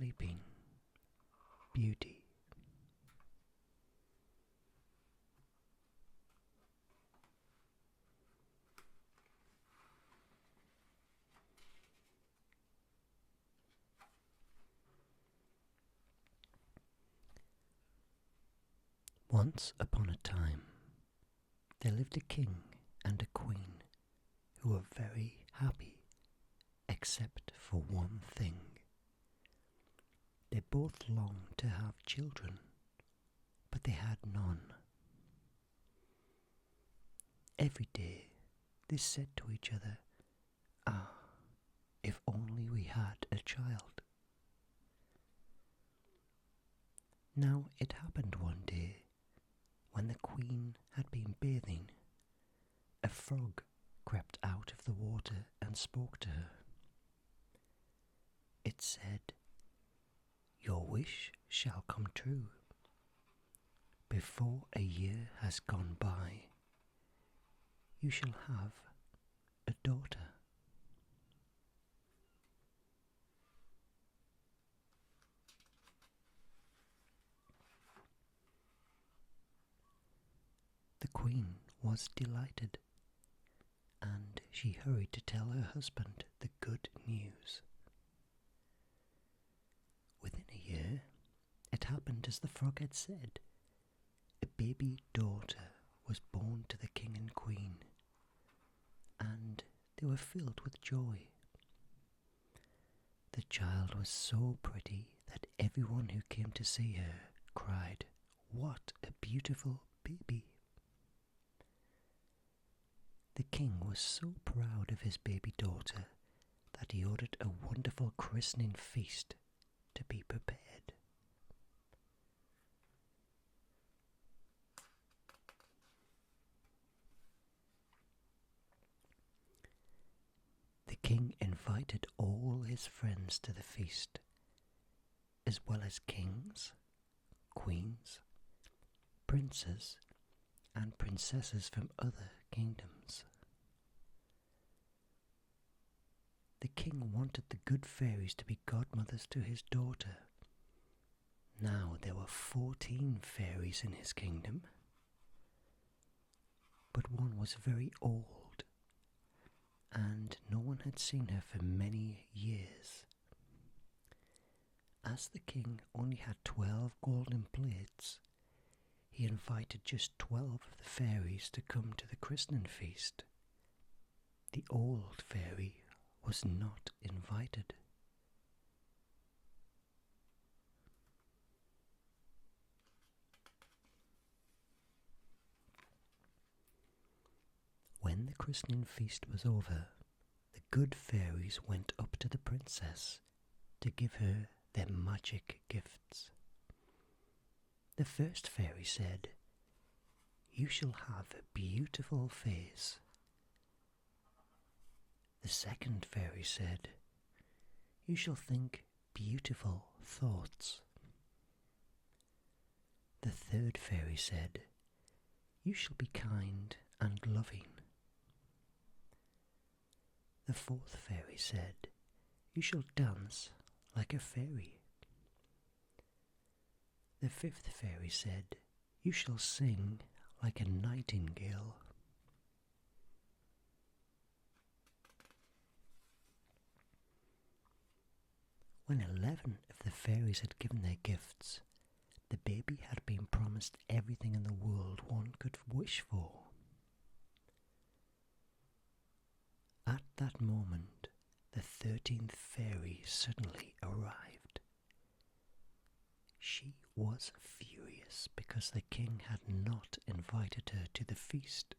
Sleeping Beauty. Once upon a time, there lived a king and a queen who were very happy, except for one thing. They both longed to have children, but they had none. Every day they said to each other, "Ah, if only we had a child." Now it happened one day, when the queen had been bathing, a frog crept out of the water and spoke to her. It said, "Your wish shall come true. Before a year has gone by, you shall have a daughter." The queen was delighted, and she hurried to tell her husband the good news. Within a year, it happened as the frog had said. A baby daughter was born to the king and queen, and they were filled with joy. The child was so pretty that everyone who came to see her cried, "What a beautiful baby!" The king was so proud of his baby daughter that he ordered a wonderful christening feast to be prepared. The king invited all his friends to the feast, as well as kings, queens, princes, and princesses from other kingdoms. The king wanted the good fairies to be godmothers to his daughter. Now there were 14 fairies in his kingdom, but one was very old, and no one had seen her for many years. As the king only had 12 golden plates, he invited just 12 of the fairies to come to the christening feast. The old fairy was not invited. When the christening feast was over, the good fairies went up to the princess to give her their magic gifts. The first fairy said, "You shall have a beautiful face." The second fairy said, "You shall think beautiful thoughts." The third fairy said, "You shall be kind and loving." The fourth fairy said, "You shall dance like a fairy." The fifth fairy said, "You shall sing like a nightingale." When 11 of the fairies had given their gifts, the baby had been promised everything in the world one could wish for. At that moment, the 13th fairy suddenly arrived. She was furious because the king had not invited her to the feast.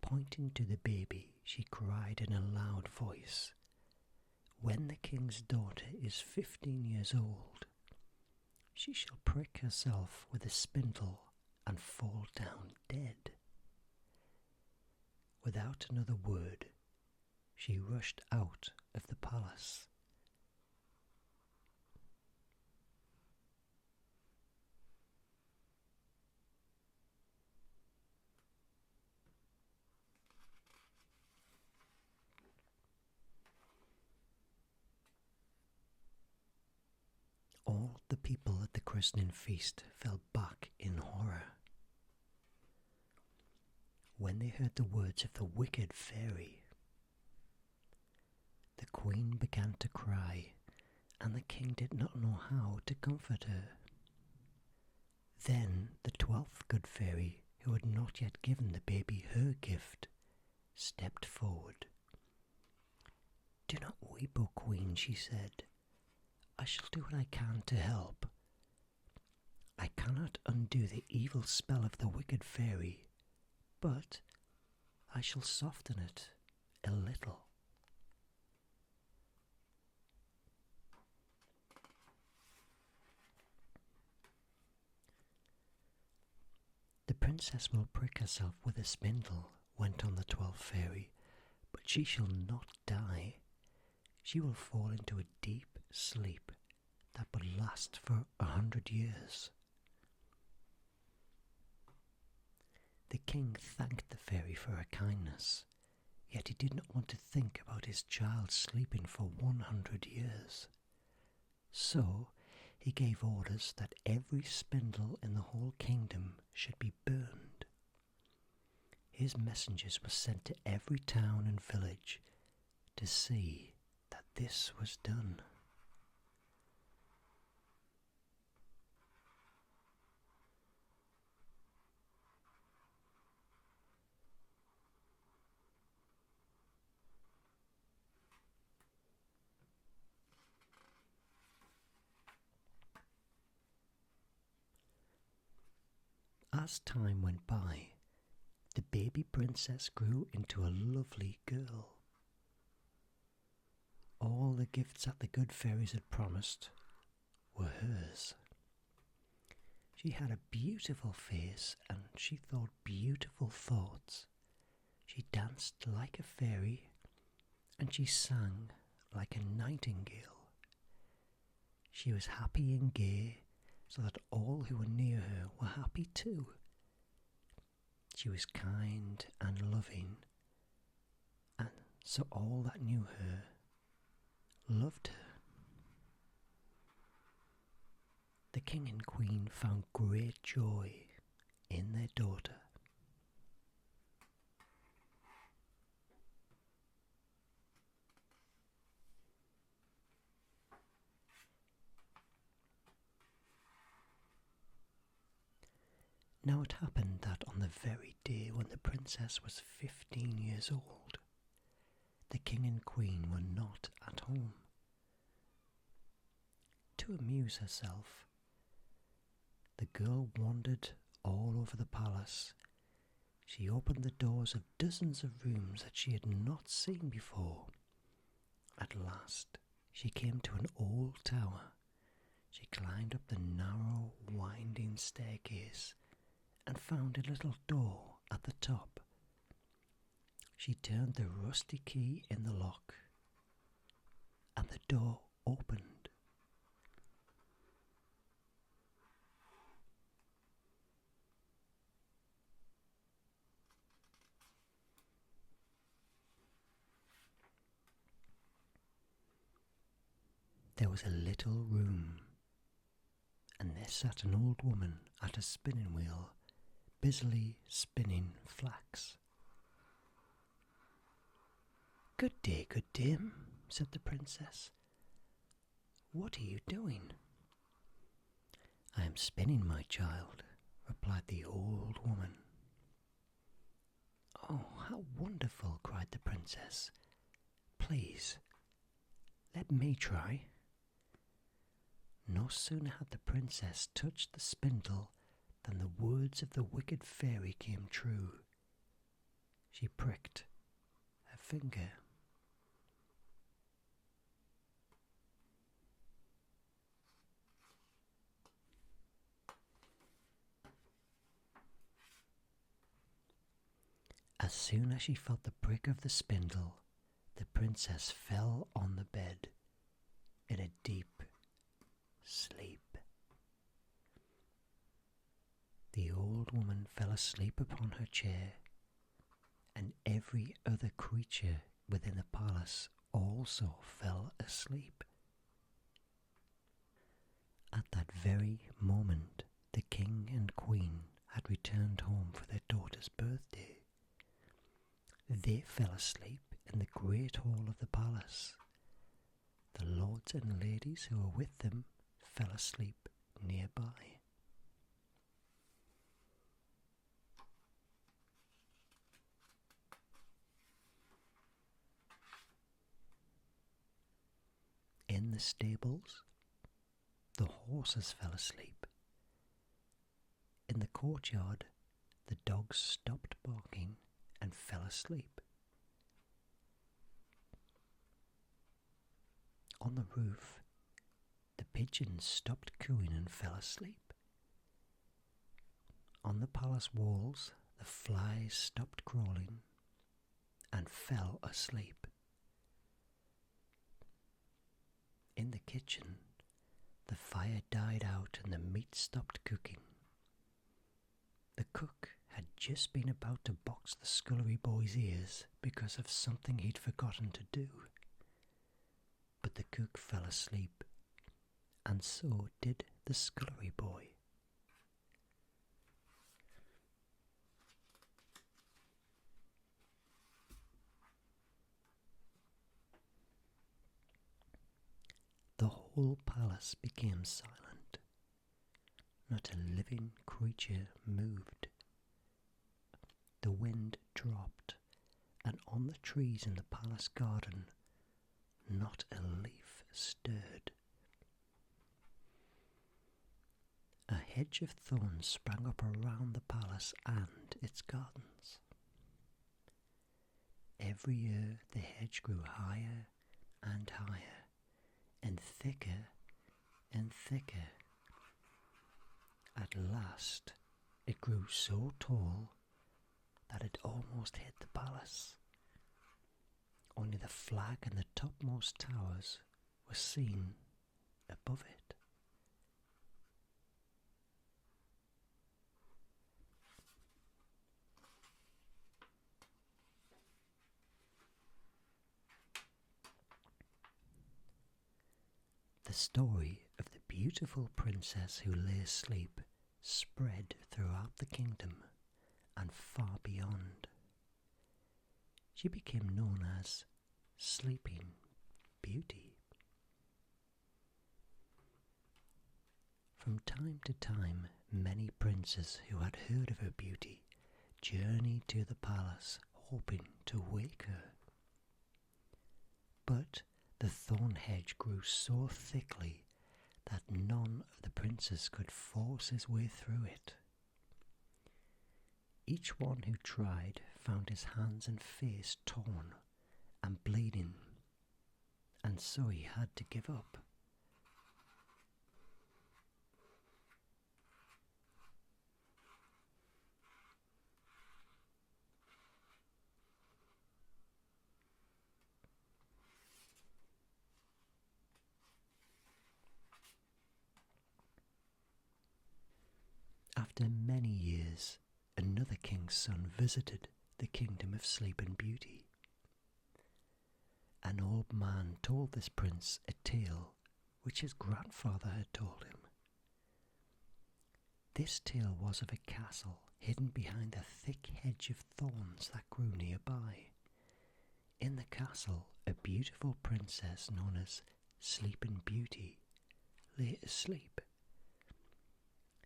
Pointing to the baby, she cried in a loud voice, "When the king's daughter is 15 years old, she shall prick herself with a spindle and fall down dead." Without another word, she rushed out of the palace. All the people at the christening feast fell back in horror. When they heard the words of the wicked fairy, the queen began to cry, and the king did not know how to comfort her. Then the 12th good fairy, who had not yet given the baby her gift, stepped forward. "Do not weep, O queen," she said. "I shall do what I can to help. I cannot undo the evil spell of the wicked fairy, but I shall soften it a little." "The princess will prick herself with a spindle," went on the 12th fairy, "but she shall not die. She will fall into a deep sleep that will last for 100 years. The king thanked the fairy for her kindness, yet he did not want to think about his child sleeping for 100 years. So he gave orders that every spindle in the whole kingdom should be burned. His messengers were sent to every town and village to see that this was done. As time went by, the baby princess grew into a lovely girl. All the gifts that the good fairies had promised were hers. She had a beautiful face and she thought beautiful thoughts. She danced like a fairy and she sang like a nightingale. She was happy and gay, so that all who were near her were happy too. She was kind and loving, and so all that knew her loved her. The king and queen found great joy in their daughter. Now it happened that on the very day when the princess was 15 years old, the king and queen were not at home. To amuse herself, the girl wandered all over the palace. She opened the doors of dozens of rooms that she had not seen before. At last, she came to an old tower. She climbed up the narrow, winding staircase and found a little door at the top. She turned the rusty key in the lock, and the door opened. There was a little room, and there sat an old woman at a spinning wheel, busily spinning flax. Good day, said the princess. "What are you doing?" "I am spinning, my child," replied the old woman. "Oh, how wonderful," cried the princess. "Please, let me try." No sooner had the princess touched the spindle than the words of the wicked fairy came true. She pricked her finger. As soon as she felt the prick of the spindle, the princess fell on the bed in a deep sleep. The old woman fell asleep upon her chair, and every other creature within the palace also fell asleep. At that very moment, the king and queen had returned home for their daughter's birthday. They fell asleep in the great hall of the palace. The lords and ladies who were with them fell asleep nearby. In the stables, the horses fell asleep. In the courtyard, the dogs stopped barking and fell asleep. On the roof, the pigeons stopped cooing and fell asleep. On the palace walls, the flies stopped crawling and fell asleep. In the kitchen, the fire died out and the meat stopped cooking. The cook had just been about to box the scullery boy's ears because of something he'd forgotten to do. But the cook fell asleep, and so did the scullery boy. The whole palace became silent. Not a living creature moved. The wind dropped, and on the trees in the palace garden, not a leaf stirred. A hedge of thorns sprang up around the palace and its gardens. Every year the hedge grew higher and higher, and thicker and thicker. At last it grew so tall that it almost hit the palace. Only the flag and the topmost towers were seen above it. The story of the beautiful princess who lay asleep spread throughout the kingdom and far beyond. She became known as Sleeping Beauty. From time to time, many princes who had heard of her beauty journeyed to the palace hoping to wake her. But the thorn hedge grew so thickly that none of the princes could force his way through it. Each one who tried found his hands and face torn and bleeding, and so he had to give up. After many years, another king's son visited the kingdom of Sleeping Beauty. An old man told this prince a tale which his grandfather had told him. This tale was of a castle hidden behind a thick hedge of thorns that grew nearby. In the castle, a beautiful princess known as Sleeping Beauty lay asleep.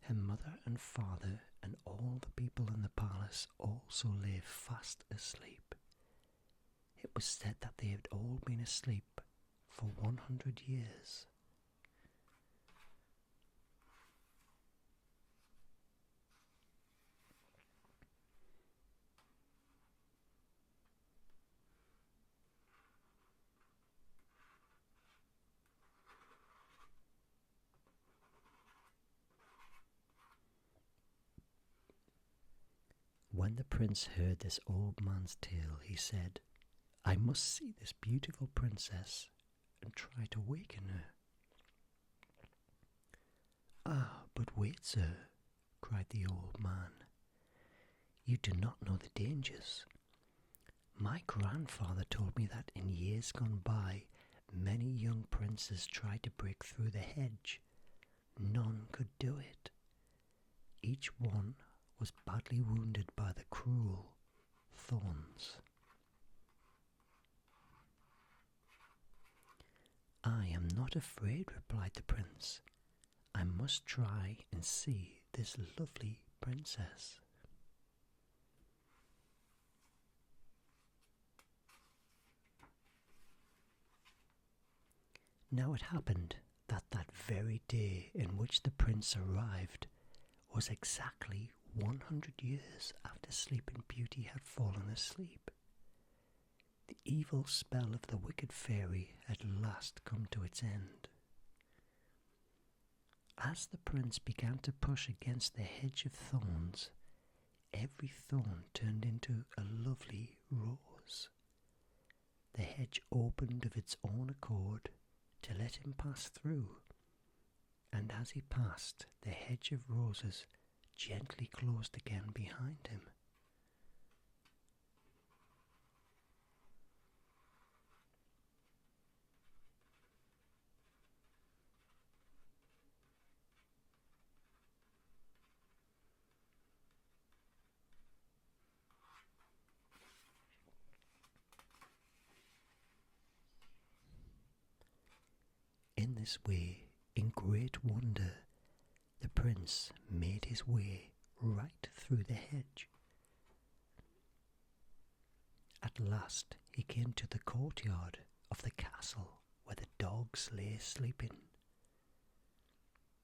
Her mother and father and all the people in the palace also lay fast asleep. It was said that they had all been asleep for 100 years. When the prince heard this old man's tale, he said, "I must see this beautiful princess and try to waken her." "Ah, but wait, sir," cried the old man. "You do not know the dangers. My grandfather told me that in years gone by, many young princes tried to break through the hedge, none could do it. Each one was badly wounded by the cruel thorns. "I am not afraid," replied the prince. "I must try and see this lovely princess." Now it happened that that very day in which the prince arrived was exactly 100 years after Sleeping Beauty had fallen asleep. The evil spell of the wicked fairy had last come to its end. As the prince began to push against the hedge of thorns, every thorn turned into a lovely rose. The hedge opened of its own accord to let him pass through, and as he passed, the hedge of roses gently closed again behind him. In this way, in great wonder, the prince made his way right through the hedge. At last he came to the courtyard of the castle where the dogs lay sleeping.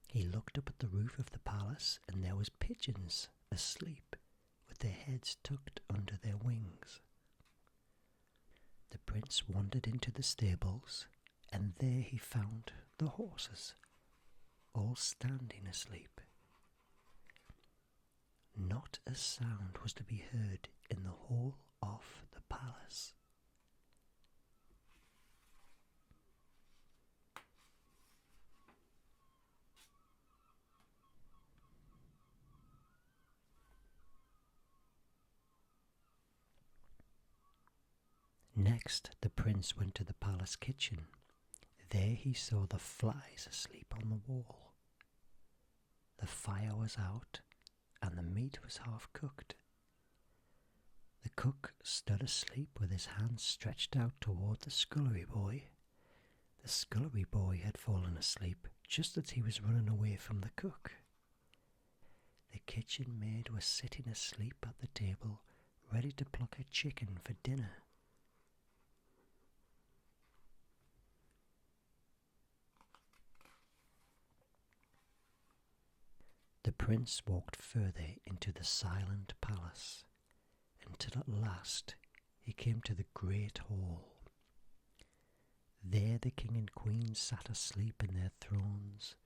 He looked up at the roof of the palace, and there was pigeons asleep with their heads tucked under their wings. The prince wandered into the stables, and there he found the horses, all standing asleep. Not a sound was to be heard in the whole of the palace. Next, the prince went to the palace kitchen. There he saw the flies asleep on the wall. The fire was out, and the meat was half cooked. The cook stood asleep with his hands stretched out toward the scullery boy. The scullery boy had fallen asleep just as he was running away from the cook. The kitchen maid was sitting asleep at the table, ready to pluck a chicken for dinner. The prince walked further into the silent palace, until at last he came to the great hall. There the king and queen sat asleep in their thrones.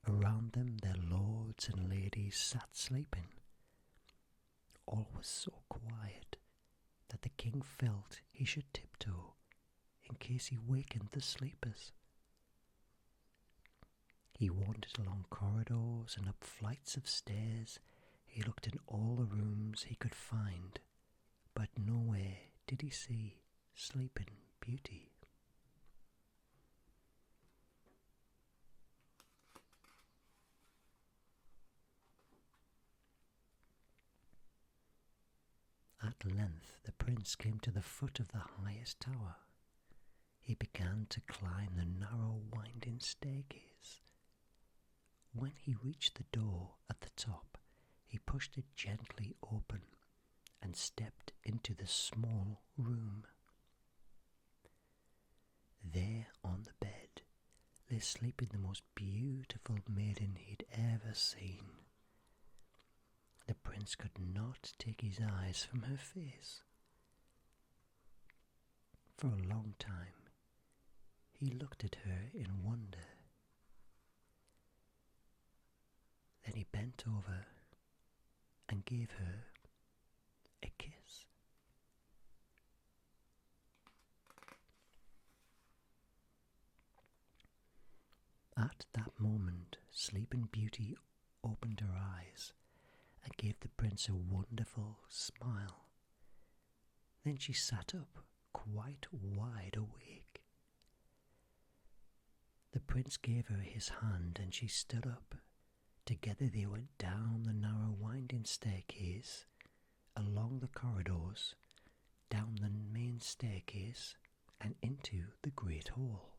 Around them their lords and ladies sat sleeping. All was so quiet that the king felt he should tiptoe in case he wakened the sleepers. He wandered along corridors and up flights of stairs. He looked in all the rooms he could find, but nowhere did he see Sleeping Beauty. At length the prince came to the foot of the highest tower. He began to climb the narrow winding staircase. When he reached the door at the top, he pushed it gently open and stepped into the small room. There on the bed lay sleeping the most beautiful maiden he'd ever seen. The prince could not take his eyes from her face. For a long time he looked at her in wonder. Then he bent over and gave her a kiss. At that moment, Sleeping Beauty opened her eyes and gave the prince a wonderful smile. Then she sat up, quite wide awake. The The prince gave her his hand and she stood up. Together they went down the narrow winding staircase, along the corridors, down the main staircase, and into the great hall.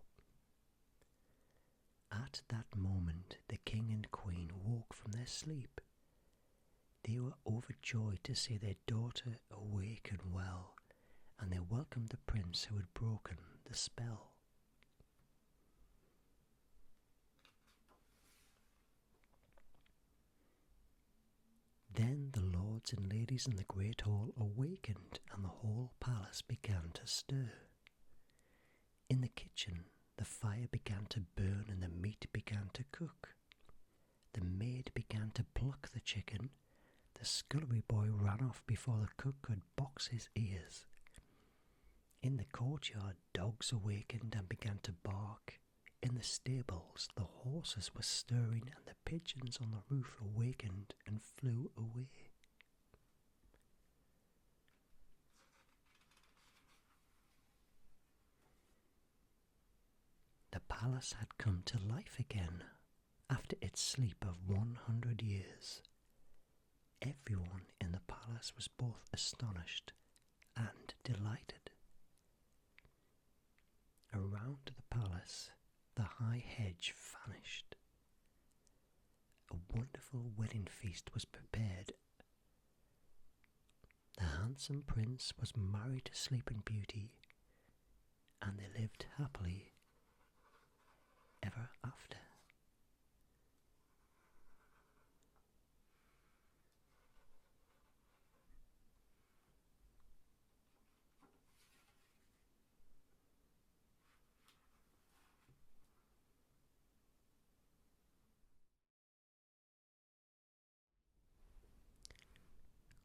At that moment the king and queen woke from their sleep. They were overjoyed to see their daughter awake and well, and they welcomed the prince who had broken the spell. Then the lords and ladies in the great hall awakened, and the whole palace began to stir. In the kitchen the fire began to burn and the meat began to cook. The maid began to pluck the chicken. The scullery boy ran off before the cook could box his ears. In the courtyard dogs awakened and began to bark. In the stables the horses were stirring and the pigeons on the roof awakened and flew away. The palace had come to life again after its sleep of 100 years. Everyone in the palace was both astonished and delighted. Around the palace the high hedge vanished. A wonderful wedding feast was prepared. The handsome prince was married to Sleeping Beauty, and they lived happily ever after.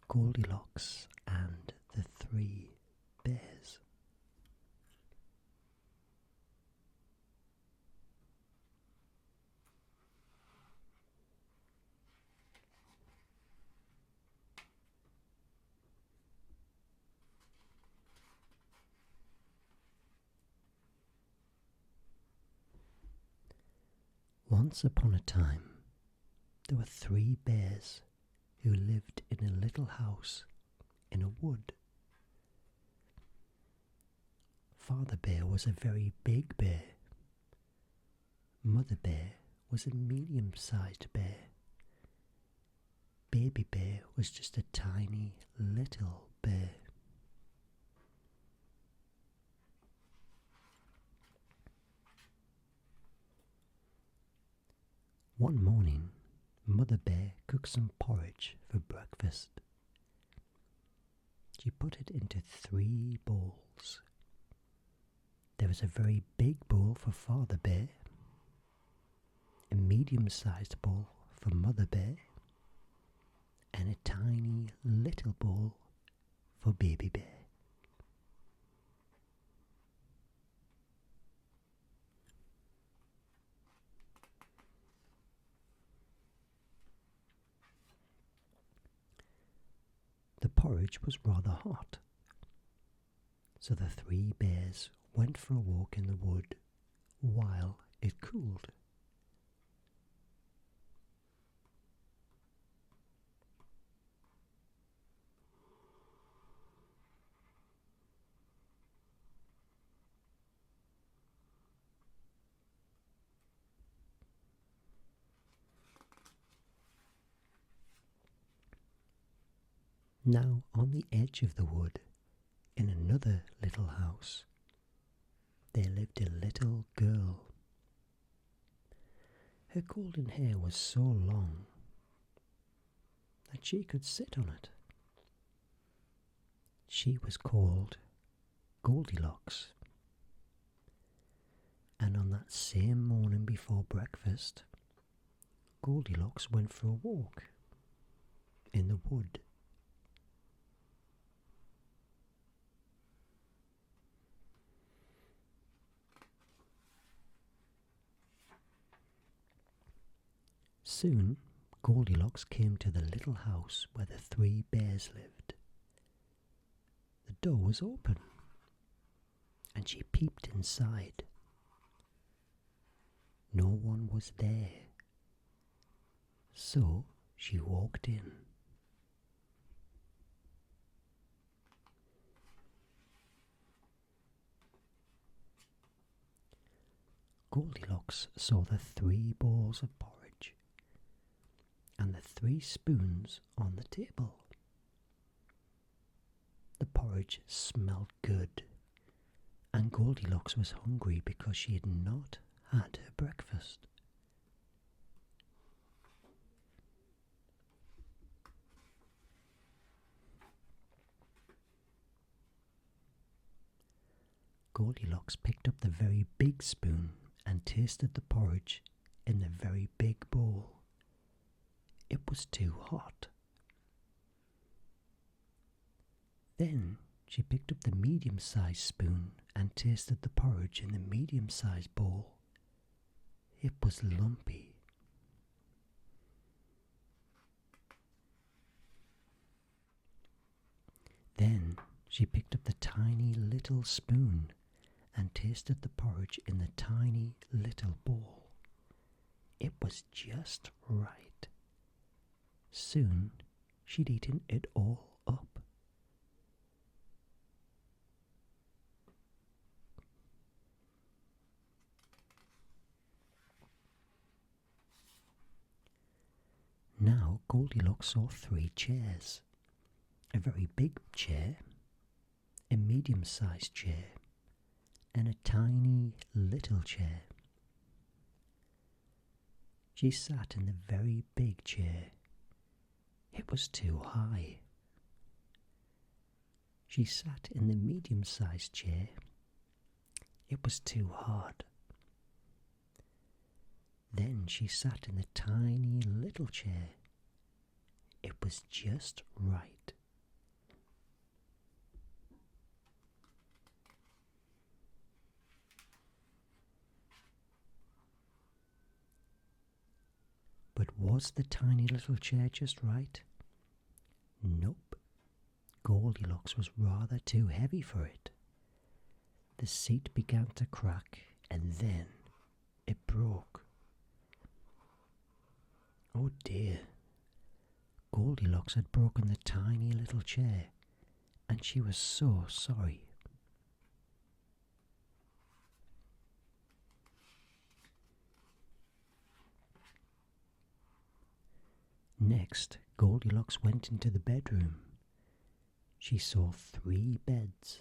Goldilocks and the Three Bears. Once upon a time, there were 3 bears who lived in a little house in a wood. Father Bear was a very big bear. Mother Bear was a medium-sized bear. Baby Bear was just a tiny little bear. One morning, Mother Bear cooked some porridge for breakfast. She put it into 3 bowls. There was a very big bowl for Father Bear, a medium-sized bowl for Mother Bear, and a tiny little bowl for Baby Bear. The porridge was rather hot, so the 3 bears went for a walk in the wood while it cooled. Now on the edge of the wood, in another little house, there lived a little girl. Her golden hair was so long that she could sit on it. She was called Goldilocks. And on that same morning before breakfast, Goldilocks went for a walk in the wood. Soon Goldilocks came to the little house where the 3 bears lived. The door was open, and she peeped inside. no one was there. So she walked in. Goldilocks saw the 3 bowls of porridge and the 3 spoons on the table. The porridge smelled good, and Goldilocks was hungry because she had not had her breakfast. Goldilocks picked up the very big spoon and tasted the porridge in the very big bowl. It was too hot. Then she picked up the medium-sized spoon and tasted the porridge in the medium-sized bowl. It was lumpy. Then she picked up the tiny little spoon and tasted the porridge in the tiny little bowl. It was just right. Soon she'd eaten it all up. Now Goldilocks saw 3 chairs. A very big chair, a medium-sized chair, and a tiny little chair. She sat in the very big chair. It was too high. She sat in the medium-sized chair. It was too hard. Then she sat in the tiny little chair. It was just right. But was the tiny little chair just right? Nope. Goldilocks was rather too heavy for it. The seat began to crack, and then it broke. Oh dear. Goldilocks had broken the tiny little chair, and she was so sorry. Next, Goldilocks went into the bedroom. She saw 3 beds.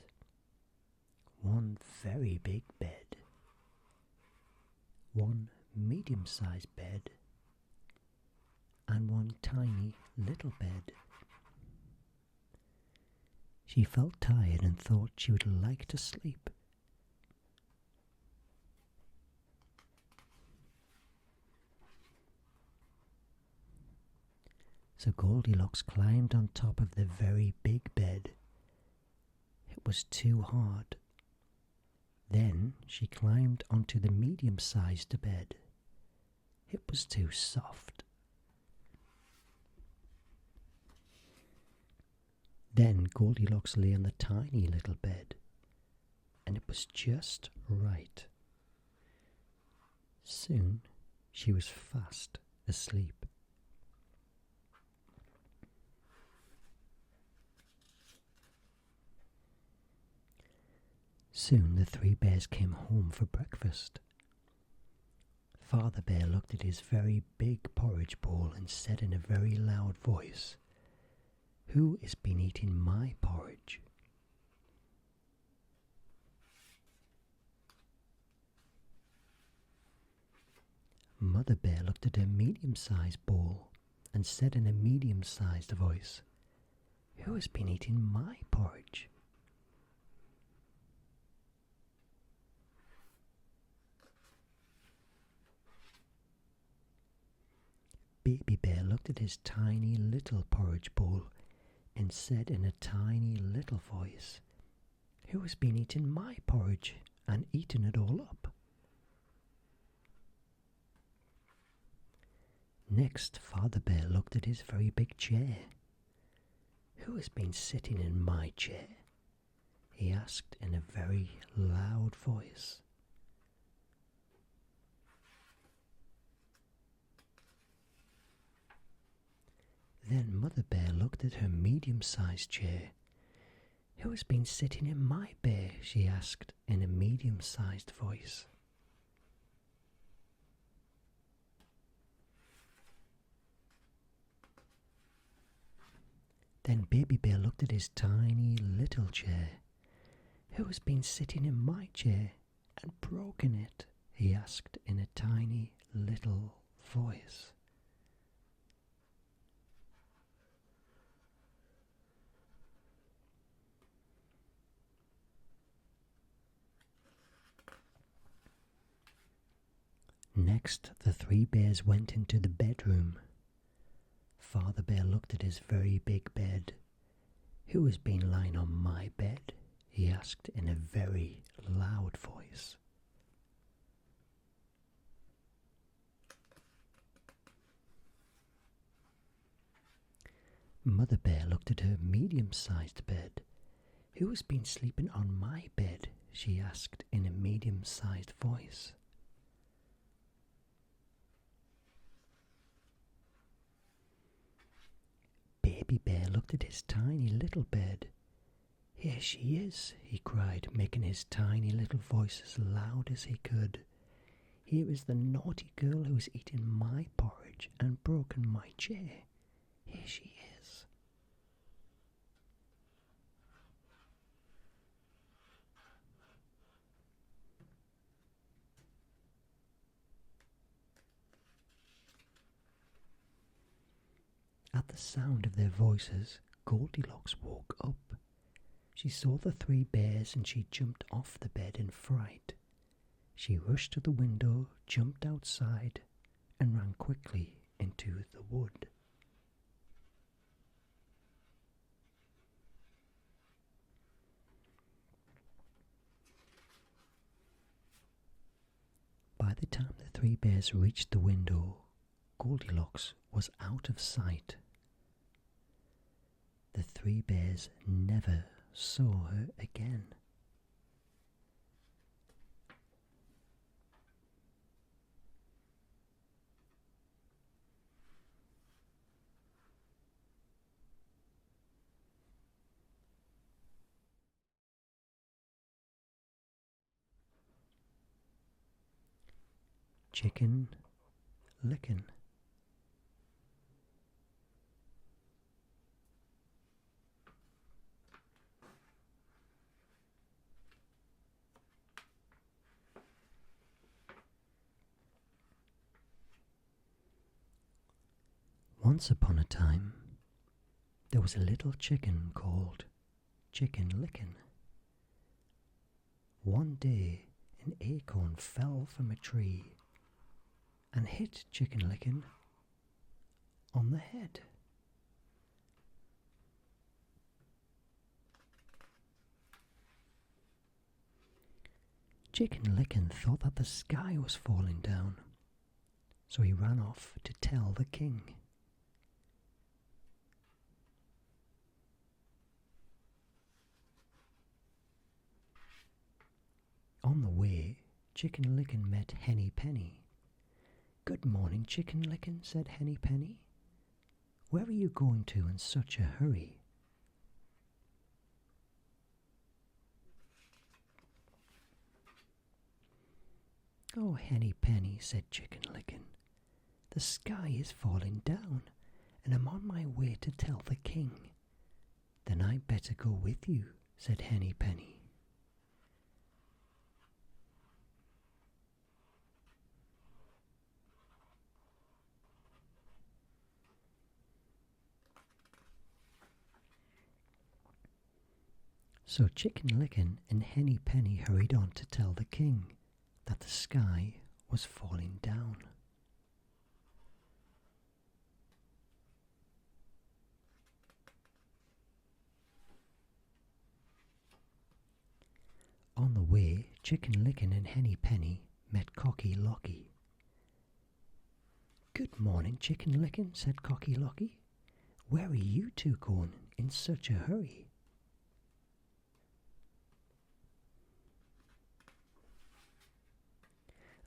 1 very big bed, 1 medium-sized bed, and 1 tiny little bed. She felt tired and thought she would like to sleep. So Goldilocks climbed on top of the very big bed. It was too hard. Then she climbed onto the medium-sized bed. It was too soft. Then Goldilocks lay on the tiny little bed, and it was just right. Soon she was fast asleep. Soon the 3 bears came home for breakfast. Father Bear looked at his very big porridge bowl and said in a very loud voice, "Who has been eating my porridge?" Mother Bear looked at her medium-sized bowl and said in a medium-sized voice, "Who has been eating my porridge?" Baby Bear looked at his tiny little porridge bowl and said in a tiny little voice, "Who has been eating my porridge and eaten it all up?" Next, Father Bear looked at his very big chair. "Who has been sitting in my chair?" he asked in a very loud voice. Then Mother Bear looked at her medium-sized chair. "Who has been sitting in my bear?" she asked in a medium-sized voice. Then Baby Bear looked at his tiny little chair. "Who has been sitting in my chair and broken it?" he asked in a tiny little voice. Next, the three bears went into the bedroom. Father Bear looked at his very big bed. "Who has been lying on my bed?" he asked in a very loud voice. Mother Bear looked at her medium-sized bed. "Who has been sleeping on my bed?" she asked in a medium-sized voice. Baby Bear looked at his tiny little bed. "Here she is," he cried, making his tiny little voice as loud as he could. "Here is the naughty girl who has eaten my porridge and broken my chair. Here she is." At the sound of their voices, Goldilocks woke up. She saw the three bears and she jumped off the bed in fright. She rushed to the window, jumped outside, and ran quickly into the wood. By the time the three bears reached the window, Goldilocks was out of sight. The three bears never saw her again. Chicken Licken. Once upon a time, there was a little chicken called Chicken Licken. One day, an acorn fell from a tree and hit Chicken Licken on the head. Chicken Licken thought that the sky was falling down, so he ran off to tell the king. On the way, Chicken Licken met Henny Penny. "Good morning, Chicken Licken," said Henny Penny. "Where are you going to in such a hurry?" "Oh, Henny Penny," said Chicken Licken, "the sky is falling down, and I'm on my way to tell the king." "Then I'd better go with you," said Henny Penny. So Chicken Licken and Henny Penny hurried on to tell the king that the sky was falling down. On the way, Chicken Licken and Henny Penny met Cocky Locky. "Good morning, Chicken Licken," said Cocky Locky. "Where are you two going in such a hurry?"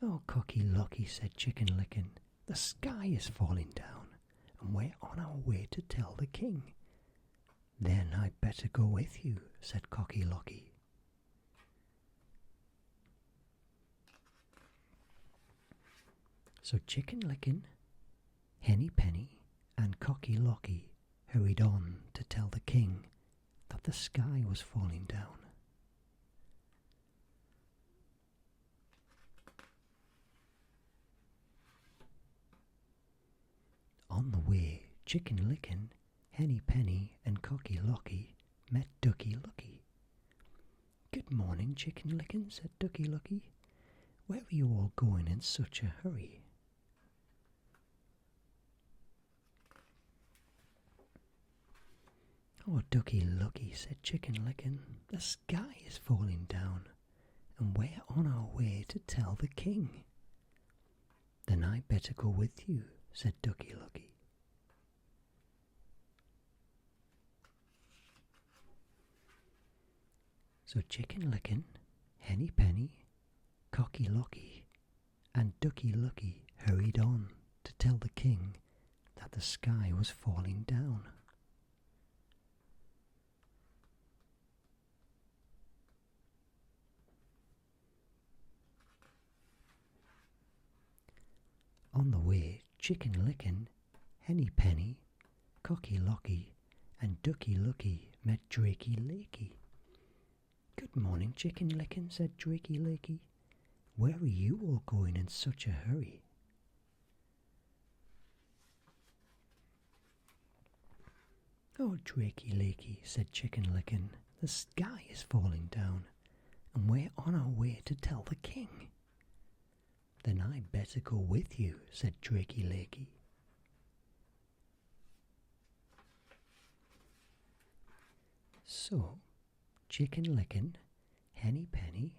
"Oh, Cocky Locky," said Chicken Licken, "the sky is falling down, and we're on our way to tell the king. Then I'd better go with you, said Cocky Locky. So Chicken Licken, Henny Penny, and Cocky Locky hurried on to tell the king that the sky was falling down. On the way, Chicken Licken, Henny Penny, and Cocky Locky met Ducky Lucky. "Good morning, Chicken Licken," said Ducky Lucky. "Where are you all going in such a hurry?" "Oh, Ducky Lucky," said Chicken Licken, "the sky is falling down, and we're on our way to tell the king." "Then I'd better go with you," said Ducky Lucky. So Chicken Licken, Henny Penny, Cocky Locky, and Ducky Lucky hurried on to tell the king that the sky was falling down. On the way, Chicken Licken, Henny Penny, Cocky Locky, and Ducky Lucky met Drakey Lakey. "Good morning, Chicken Licken," said Drakey Lakey. "Where are you all going in such a hurry?" "Oh, Drakey Lakey," said Chicken Licken, "the sky is falling down, and we're on our way to tell the king." "Then I'd better go with you," said Drakey Lakey. So Chicken Licken, Henny Penny,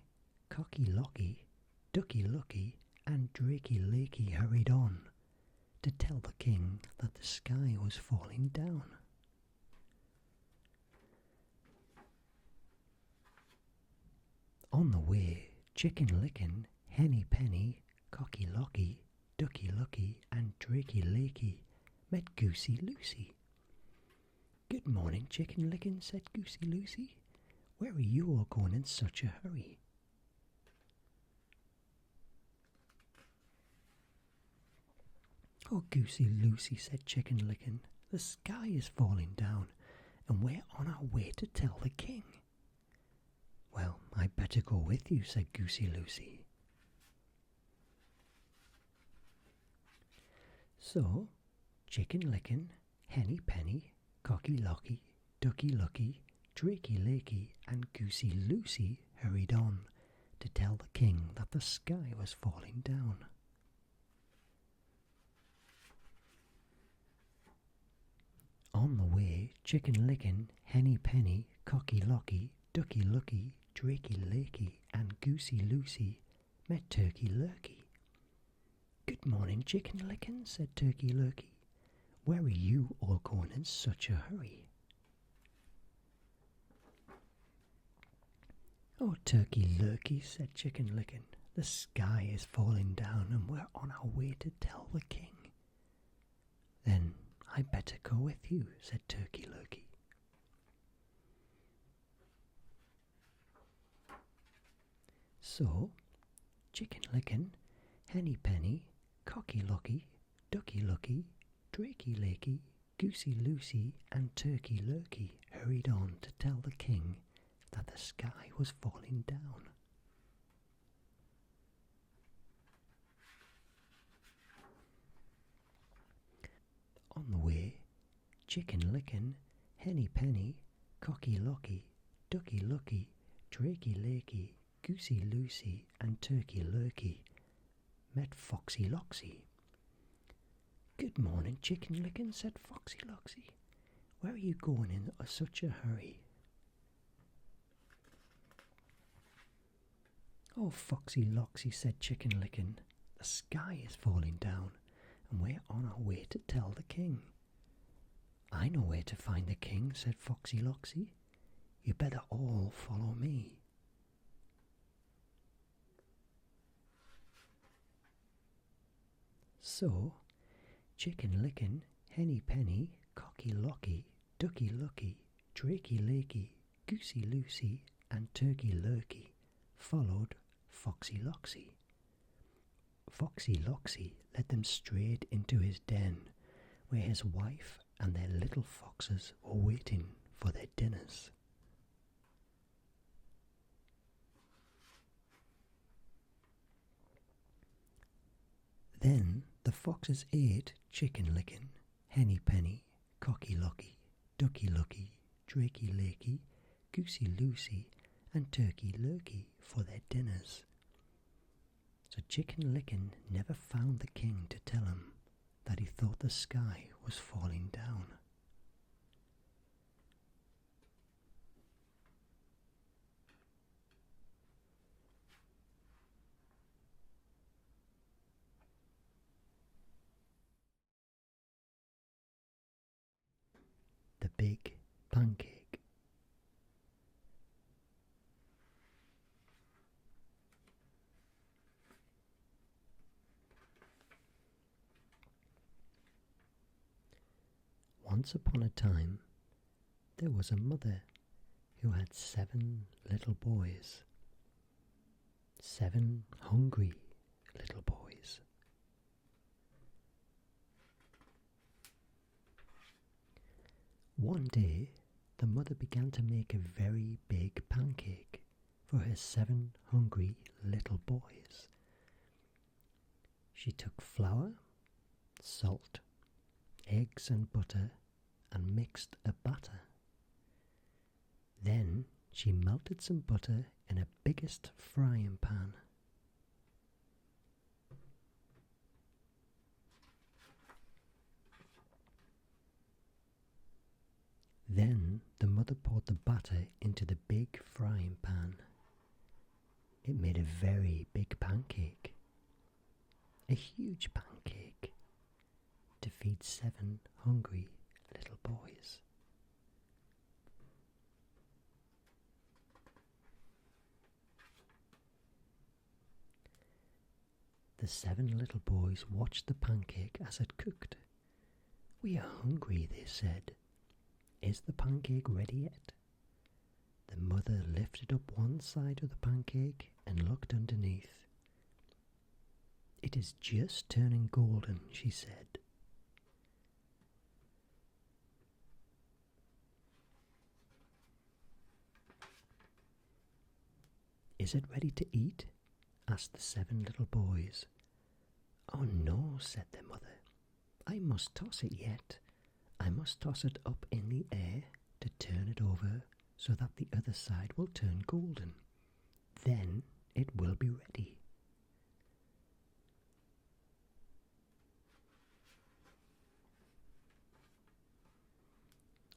Cocky Locky, Ducky Lucky, and Drakey Lakey hurried on to tell the king that the sky was falling down. On the way, Chicken Licken, Henny Penny, Cocky Locky, Ducky Lucky, and Drakey Lakey met Goosey Lucy. "Good morning, Chicken Licken," said Goosey Lucy. "Where are you all going in such a hurry?" "Oh, Goosey Lucy," said Chicken Licken, "the sky is falling down, and we're on our way to tell the king." "Well, I'd better go with you," said Goosey Lucy. So Chicken Licken, Henny Penny, Cocky Locky, Ducky Lucky, Drakey Lakey, and Goosey Lucy hurried on to tell the king that the sky was falling down. On the way, Chicken Licken, Henny Penny, Cocky Locky, Ducky Lucky, Drakey Lakey, and Goosey Lucy met Turkey Lurkey. "Good morning, Chicken Licken," said Turkey Lurkey. "Where are you all going in such a hurry?" "Oh, Turkey Lurkey," said Chicken Licken, "the sky is falling down, and we're on our way to tell the king." "Then I'd better go with you," said Turkey Lurkey. So Chicken Licken, Henny Penny, Cocky Locky, Ducky Lucky, Drakey Lakey, Goosey Lucy, and Turkey Lurkey hurried on to tell the king that the sky was falling down. On the way, Chicken Licken, Henny Penny, Cocky Locky, Ducky Lucky, Drakey Lakey, Goosey Lucy, and Turkey Lurkey met Foxy Loxy. "Good morning, Chicken Licken," said Foxy Loxy. "Where are you going in such a hurry?" "Oh, Foxy Loxy," said Chicken Licken, "the sky is falling down, and we're on our way to tell the king." "I know where to find the king," said Foxy Loxy. "You better all follow me." So Chicken Licken, Henny penny, cocky locky, ducky lucky, drakey lakey, goosey loosey, and turkey lurkey, followed Foxy Loxy. Foxy Loxy led them straight into his den, where his wife and their little foxes were waiting for their dinners. Then the foxes ate Chicken Licken, Henny Penny, Cocky Locky, Ducky Lucky, Drakey Lakey, Goosey Loosey, and Turkey Lurkey for their dinners. So Chicken Licken never found the king to tell him that he thought the sky was falling down. The Big Pancake. Once upon a time, there was a mother who had 7 little boys. 7 hungry little boys. One day, the mother began to make a very big pancake for her 7 hungry little boys. She took flour, salt, eggs and butter and mixed a batter. Then she melted some butter in a biggest frying pan. Then the mother poured the batter into the big frying pan. It made a very big pancake, a huge pancake, to feed 7 hungry little boys. The 7 little boys watched the pancake as it cooked. "We are hungry," they said. "Is the pancake ready yet?" The mother lifted up one side of the pancake and looked underneath. "It is just turning golden," she said. "Is it ready to eat?" asked the 7 little boys. "Oh no," said their mother. "I must toss it yet. I must toss it up in the air to turn it over so that the other side will turn golden. Then it will be ready."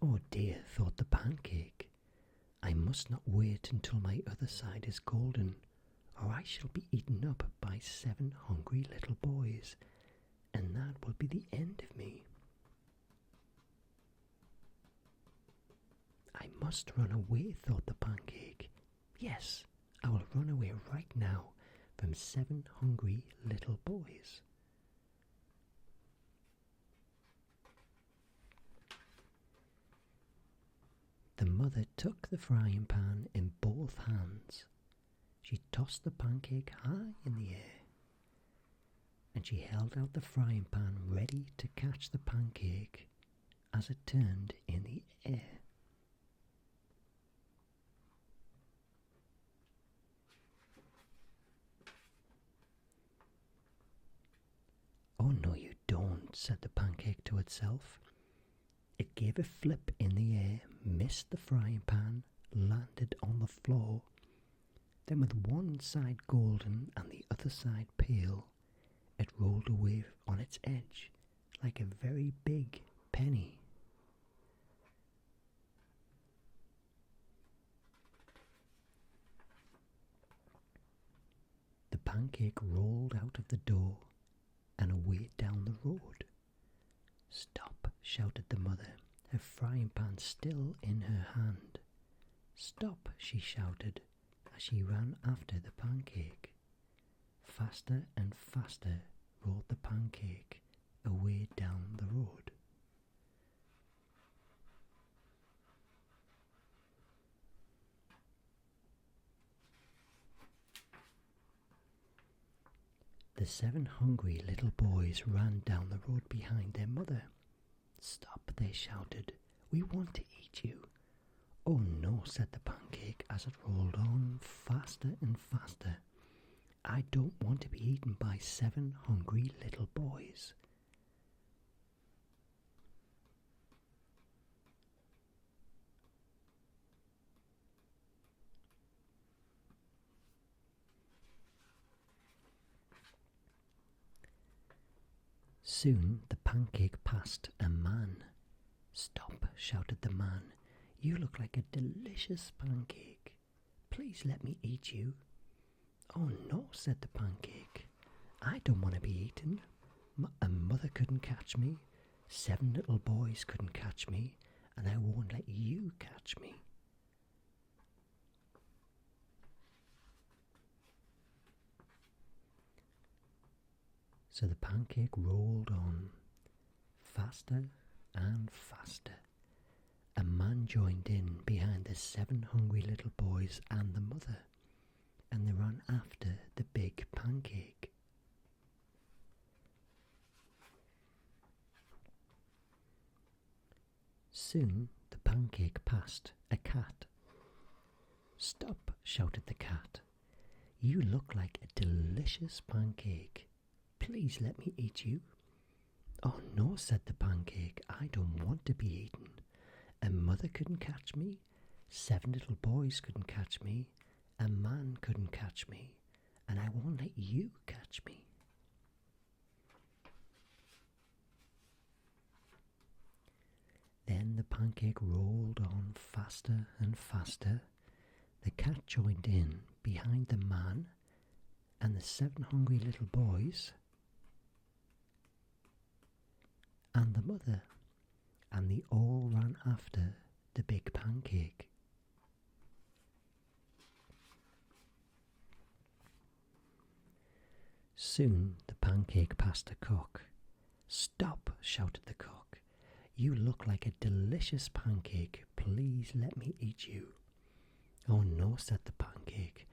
"Oh dear," thought the pancake. "I must not wait until my other side is golden, or I shall be eaten up by 7 hungry little boys, and that will be the end of me. I must run away," thought the pancake. "Yes, I will run away right now from 7 hungry little boys." The mother took the frying pan in both hands. She tossed the pancake high in the air, and she held out the frying pan ready to catch the pancake as it turned in the air. "Oh no, you don't," said the pancake to itself. It gave a flip in the air, missed the frying pan, landed on the floor. Then with one side golden and the other side pale, it rolled away on its edge like a very big penny. The pancake rolled out of the door and away down the road. "Stop," shouted the mother, her frying pan still in her hand. "Stop," she shouted as she ran after the pancake. Faster and faster rolled the pancake away down the road. 7 hungry little boys ran down the road behind their mother. "Stop," they shouted. "We want to eat you." "Oh no," said the pancake as it rolled on faster and faster. "I don't want to be eaten by 7 hungry little boys." Soon the pancake passed a man. "Stop," shouted the man. "You look like a delicious pancake. Please let me eat you." "Oh no," said the pancake. "I don't want to be eaten. A mother couldn't catch me. 7 little boys couldn't catch me, and I won't let you catch me." So the pancake rolled on, faster and faster. A man joined in behind the 7 hungry little boys and the mother, and they ran after the big pancake. Soon the pancake passed a cat. "Stop," shouted the cat. "You look like a delicious pancake. Please let me eat you." "Oh no," said the pancake. "I don't want to be eaten. A mother couldn't catch me. 7 little boys couldn't catch me. A man couldn't catch me. And I won't let you catch me." Then the pancake rolled on faster and faster. The cat joined in behind the man and the 7 hungry little boys and the mother, and they all ran after the big pancake. Soon the pancake passed a cock. "Stop," shouted the cock. "You look like a delicious pancake. Please let me eat you." "Oh no," said the pancake.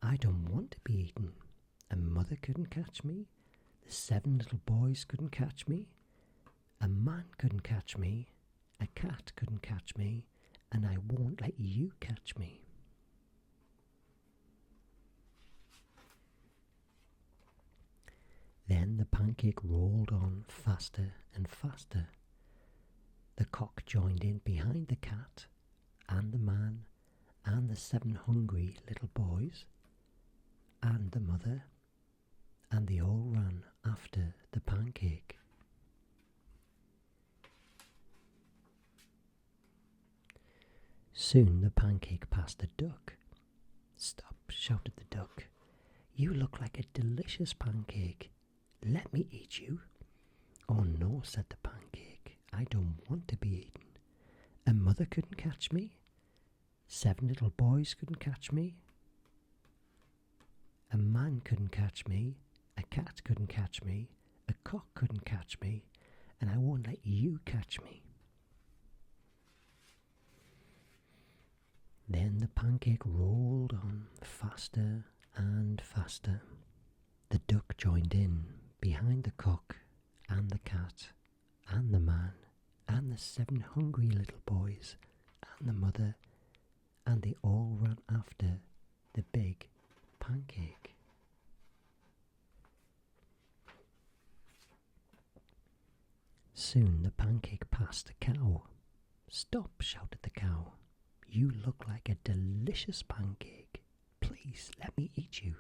"I don't want to be eaten. A mother couldn't catch me. The 7 little boys couldn't catch me. A man couldn't catch me. A cat couldn't catch me. And I won't let you catch me." Then the pancake rolled on faster and faster. The cock joined in behind the cat and the man and the 7 hungry little boys and the mother, and they all ran after the pancake. Soon the pancake passed a duck. "Stop," shouted the duck. "You look like a delicious pancake. Let me eat you." "Oh no," said the pancake. "I don't want to be eaten. A mother couldn't catch me. 7 little boys couldn't catch me. A man couldn't catch me. A cat couldn't catch me. A cock couldn't catch me. And I won't let you catch me." Then the pancake rolled on faster and faster. The duck joined in behind the cock and the cat and the man and the 7 hungry little boys and the mother, and they all ran after the big pancake. Soon the pancake passed a cow. "Stop," shouted the cow. "You look like a delicious pancake. Please let me eat you."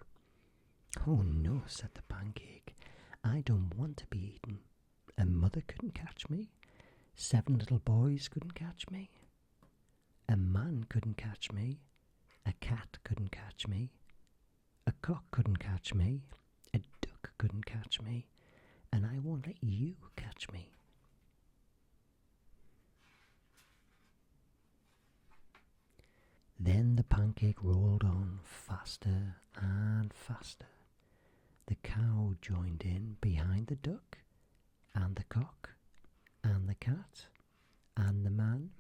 "Oh no," said the pancake. "I don't want to be eaten. A mother couldn't catch me. 7 little boys couldn't catch me. A man couldn't catch me. A cat couldn't catch me. A cock couldn't catch me. A duck couldn't catch me. And I won't let you catch me." Then the pancake rolled on faster and faster. The cow joined in behind the duck and the cock and the cat and the man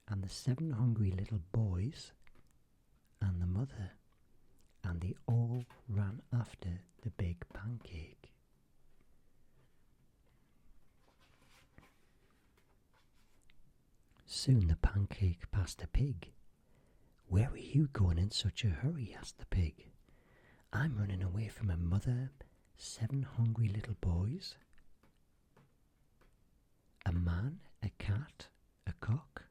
and the 7 hungry little boys and the mother, and and they all ran after the Big Pancake. Soon the Pancake passed a pig. "Where are you going in such a hurry?" asked the pig. "I'm running away from a mother, 7 hungry little boys, a man, a cat, a cock,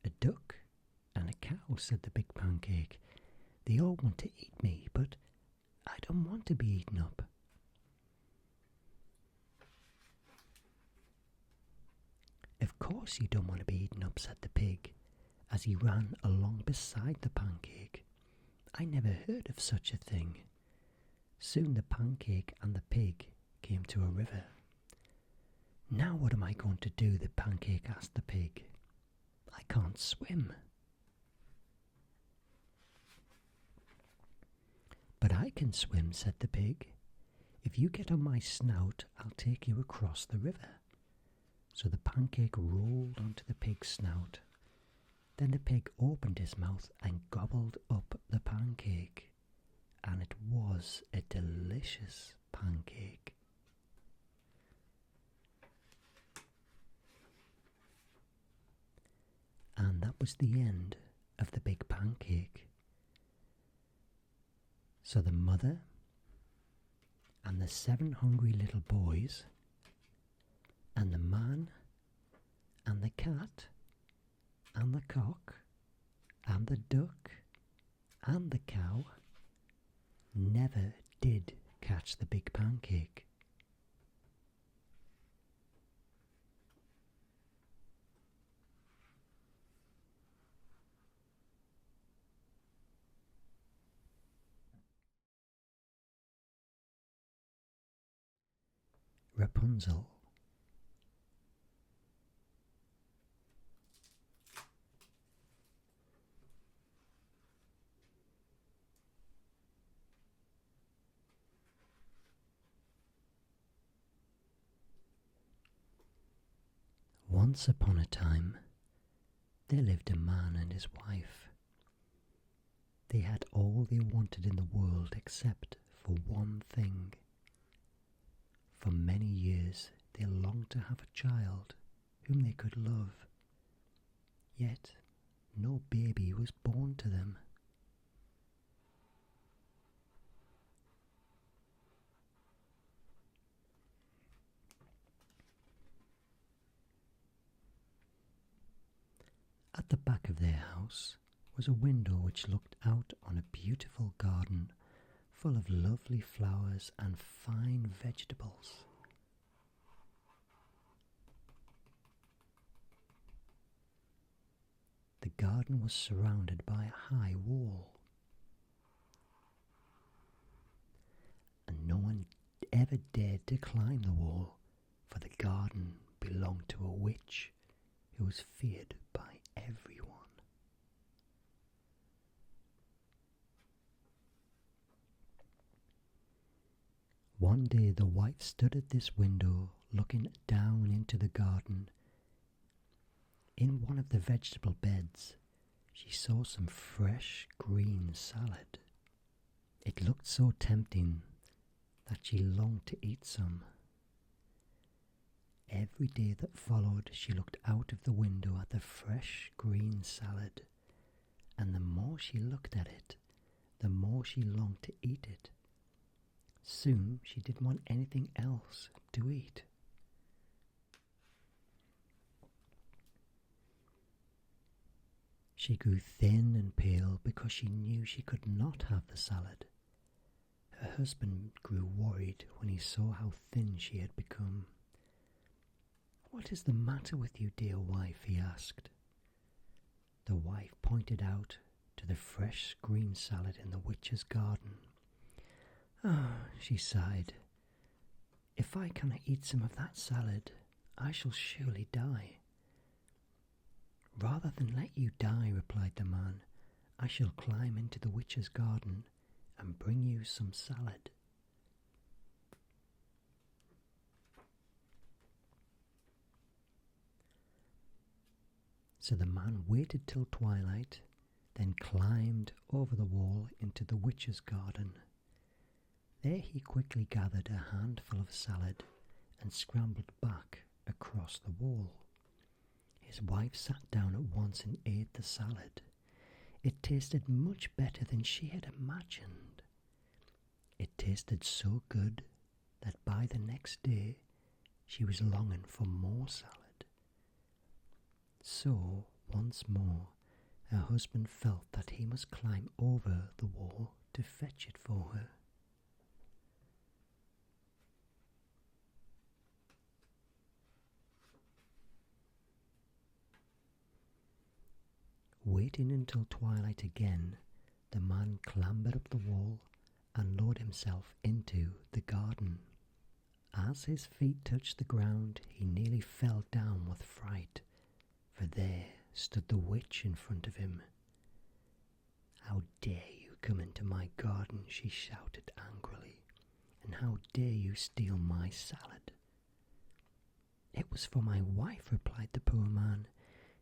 a duck, and a cow," said the Big Pancake. "They all want to eat me, but I don't want to be eaten up." "Of course you don't want to be eaten up," said the pig, as he ran along beside the Pancake. "I never heard of such a thing." Soon the Pancake and the pig came to a river. "Now what am I going to do?" the Pancake asked the pig. "I can't swim." "But I can swim," said the pig. "If you get on my snout, I'll take you across the river." So the Pancake rolled onto the pig's snout. Then the pig opened his mouth and gobbled up the Pancake. And it was a delicious pancake. And that was the end of the Big Pancake. So the mother and the 7 hungry little boys and the man and the cat and the cock and the duck and the cow never did catch the Big Pancake. Rapunzel. Once upon a time, there lived a man and his wife. They had all they wanted in the world except for one thing. For many years they longed to have a child whom they could love, yet no baby was born to them. At the back of their house was a window which looked out on a beautiful garden full of lovely flowers and fine vegetables. The garden was surrounded by a high wall, and no one ever dared to climb the wall, for the garden belonged to a witch who was feared by everyone. One day the wife stood at this window looking down into the garden. In one of the vegetable beds, she saw some fresh green salad. It looked so tempting that she longed to eat some. Every day that followed, she looked out of the window at the fresh green salad, and the more she looked at it, the more she longed to eat it. Soon she didn't want anything else to eat. She grew thin and pale because she knew she could not have the salad. Her husband grew worried when he saw how thin she had become. "What is the matter with you, dear wife?" he asked. The wife pointed out to the fresh green salad in the witch's garden. "Ah," she sighed, "if I cannot eat some of that salad, I shall surely die." "Rather than let you die," replied the man, "I shall climb into the witch's garden and bring you some salad." So the man waited till twilight then climbed over the wall into the witch's garden. There he quickly gathered a handful of salad and scrambled back across the wall. His wife sat down at once and ate the salad. It tasted much better than she had imagined. It tasted so good that by the next day she was longing for more salad. So, once more, her husband felt that he must climb over the wall to fetch it for her. Waiting until twilight again, the man clambered up the wall and lowered himself into the garden. As his feet touched the ground, he nearly fell down with fright, for there stood the witch in front of him. "How dare you come into my garden?" she shouted angrily. "And how dare you steal my salad?" "It was for my wife," replied the poor man.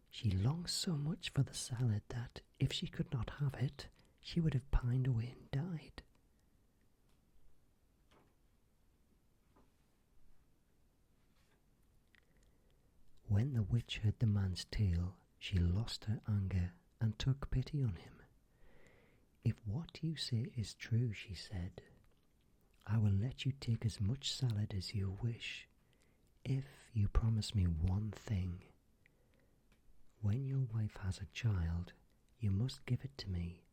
"She longed so much for the salad that, if she could not have it, she would have pined away and died." When the witch heard the man's tale, she lost her anger and took pity on him. "If what you say is true," she said, "I will let you take as much salad as you wish, if you promise me one thing. When your wife has a child, you must give it to me.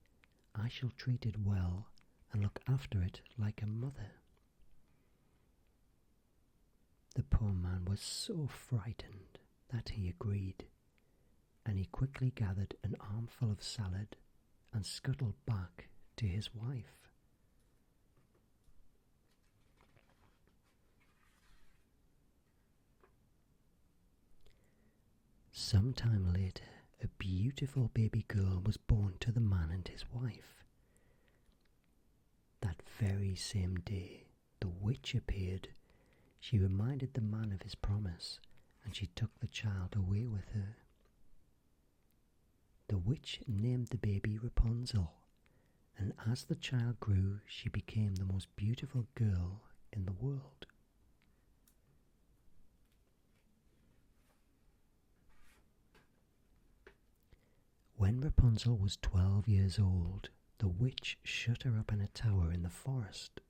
I shall treat it well and look after it like a mother." The poor man was so frightened that he agreed, and he quickly gathered an armful of salad and scuttled back to his wife. Some time later, a beautiful baby girl was born to the man and his wife. That very same day, the witch appeared. She reminded the man of his promise, and she took the child away with her. The witch named the baby Rapunzel, and as the child grew, she became the most beautiful girl in the world. When Rapunzel was 12 years old, the witch shut her up in a tower in the forest.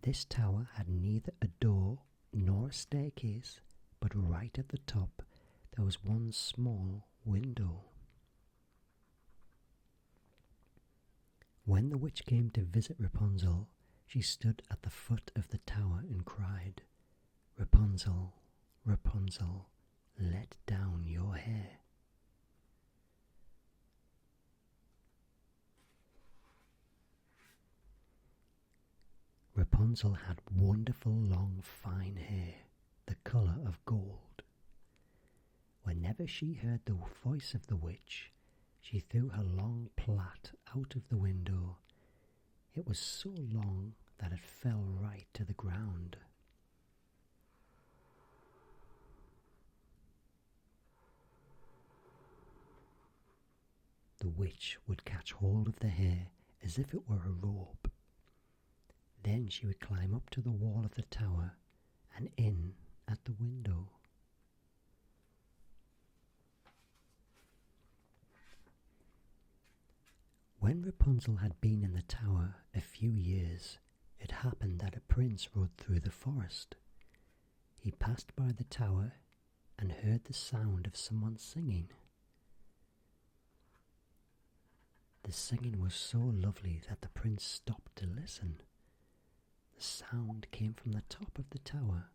This tower had neither a door nor a staircase, but right at the top there was one small window. When the witch came to visit Rapunzel, she stood at the foot of the tower and cried, "Rapunzel, Rapunzel, let down your hair." Rapunzel had wonderful long fine hair, the colour of gold. Whenever she heard the voice of the witch, she threw her long plait out of the window. It was so long that it fell right to the ground. The witch would catch hold of the hair as if it were a rope. Then she would climb up to the wall of the tower and in at the window. When Rapunzel had been in the tower a few years, it happened that a prince rode through the forest. He passed by the tower and heard the sound of someone singing. The singing was so lovely that the prince stopped to listen. The sound came from the top of the tower.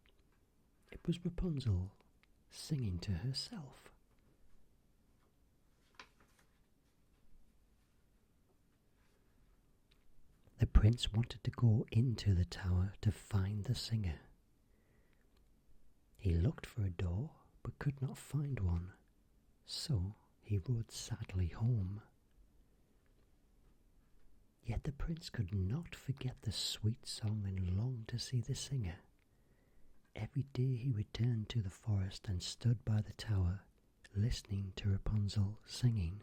It was Rapunzel singing to herself. The prince wanted to go into the tower to find the singer. He looked for a door but could not find one, so he rode sadly home. Yet the prince could not forget the sweet song and longed to see the singer. Every day he returned to the forest and stood by the tower, listening to Rapunzel singing.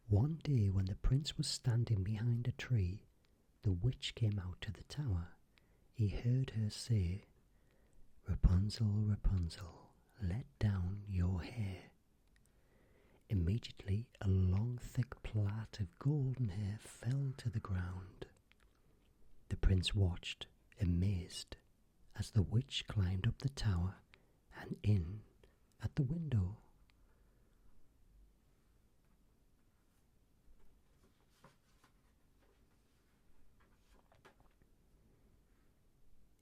One day when the prince was standing behind a tree, the witch came out to the tower. He heard her say, "Rapunzel, Rapunzel, let down your hair." Immediately a long thick plait of golden hair fell to the ground. The prince watched, amazed, as the witch climbed up the tower and in at the window.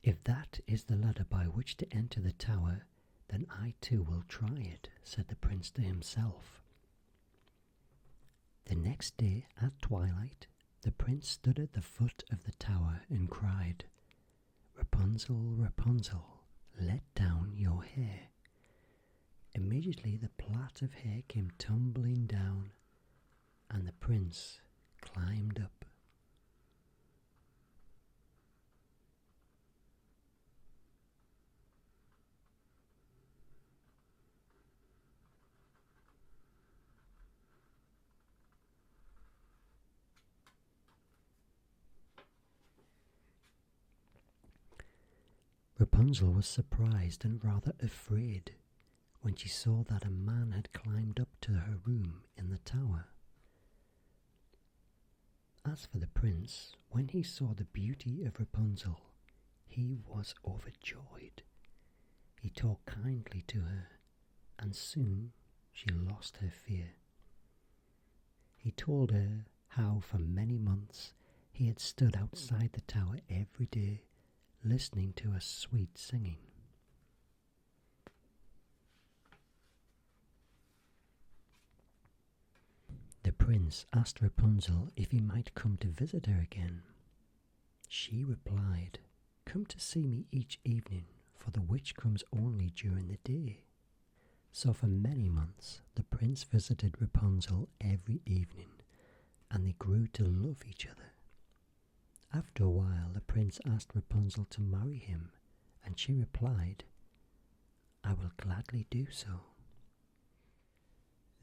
"If that is the ladder by which to enter the tower, then I too will try it," said the prince to himself. The next day at twilight, the prince stood at the foot of the tower and cried, "Rapunzel, Rapunzel, let down your hair." Immediately the plait of hair came tumbling down, and the prince climbed up. Rapunzel was surprised and rather afraid when she saw that a man had climbed up to her room in the tower. As for the prince, when he saw the beauty of Rapunzel, he was overjoyed. He talked kindly to her, and soon she lost her fear. He told her how for many months he had stood outside the tower every day, listening to her sweet singing. The prince asked Rapunzel if he might come to visit her again. She replied, "Come to see me each evening, for the witch comes only during the day." So for many months the prince visited Rapunzel every evening, and they grew to love each other. After a while the prince asked Rapunzel to marry him, and she replied, "I will gladly do so."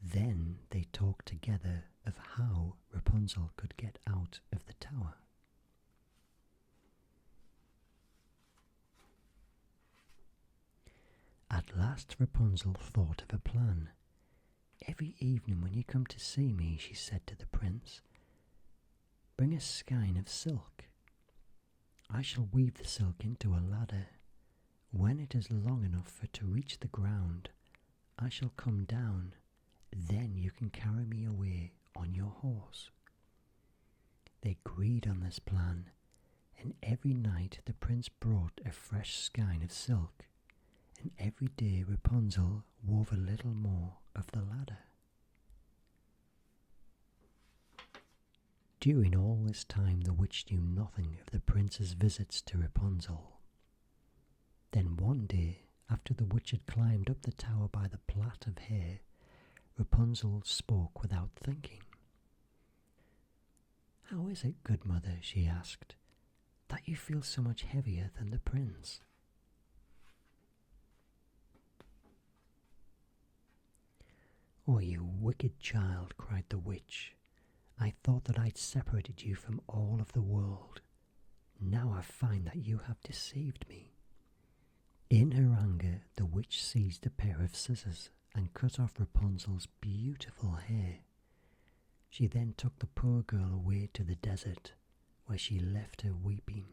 Then they talked together of how Rapunzel could get out of the tower. At last Rapunzel thought of a plan. "Every evening when you come to see me," she said to the prince, "bring a skein of silk. I shall weave the silk into a ladder. When it is long enough for it to reach the ground, I shall come down. Then you can carry me away on your horse." They agreed on this plan, and every night the prince brought a fresh skein of silk, and every day Rapunzel wove a little more of the ladder. During all this time the witch knew nothing of the prince's visits to Rapunzel. Then one day, after the witch had climbed up the tower by the plait of hair, Rapunzel spoke without thinking. "How is it, good mother," she asked, "that you feel so much heavier than the prince?" "Oh, you wicked child," cried the witch. "I thought that I'd separated you from all of the world. Now I find that you have deceived me." In her anger, the witch seized a pair of scissors and cut off Rapunzel's beautiful hair. She then took the poor girl away to the desert, where she left her weeping.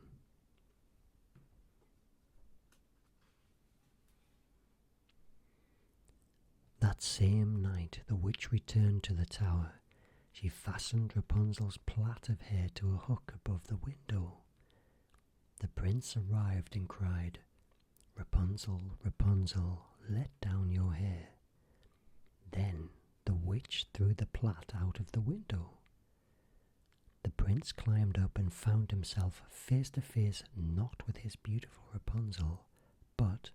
That same night the witch returned to the tower. She fastened Rapunzel's plait of hair to a hook above the window. The prince arrived and cried, "Rapunzel, Rapunzel, let down your hair." Then the witch threw the plait out of the window. The prince climbed up and found himself face to face not with his beautiful Rapunzel, but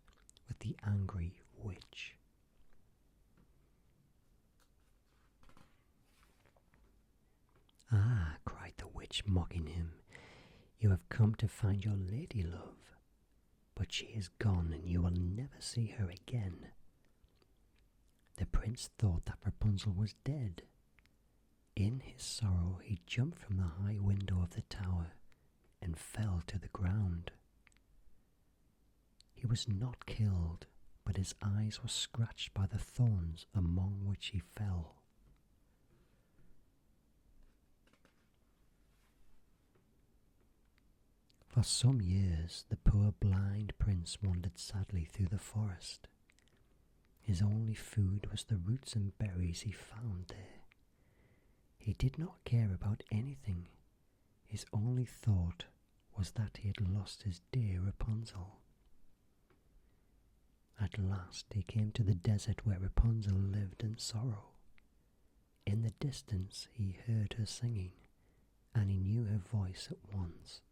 with the angry witch. "Ah," cried the witch, mocking him, You have come to find your lady love, but she is gone and you will never see her again." The prince thought that Rapunzel was dead. In his sorrow he jumped from the high window of the tower and fell to the ground. He was not killed, but his eyes were scratched by the thorns among which he fell. For some years the poor blind prince wandered sadly through the forest. His only food was the roots and berries he found there. He did not care about anything. His only thought was that he had lost his dear Rapunzel. At last he came to the desert where Rapunzel lived in sorrow. In the distance he heard her singing, and he knew her voice at once.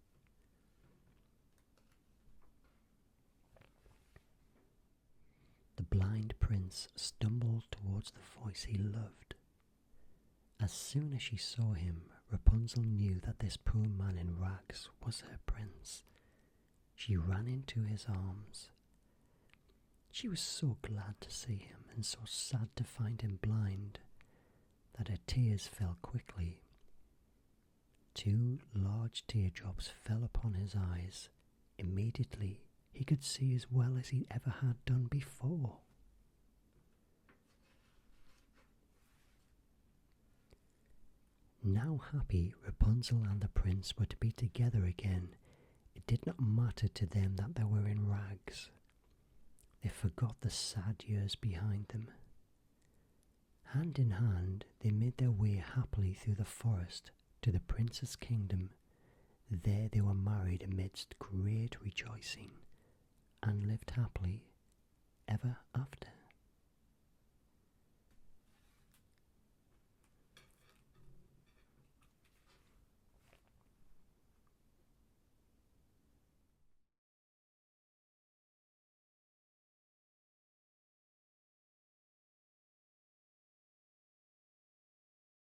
The blind prince stumbled towards the voice he loved. As soon as she saw him, Rapunzel knew that this poor man in rags was her prince. She ran into his arms. She was so glad to see him and so sad to find him blind that her tears fell quickly. 2 large teardrops fell upon his eyes. Immediately he could see as well as he ever had done before. Now happy, Rapunzel and the prince were to be together again. It did not matter to them that they were in rags. They forgot the sad years behind them. Hand in hand, they made their way happily through the forest to the prince's kingdom. There they were married amidst great rejoicing and lived happily ever after.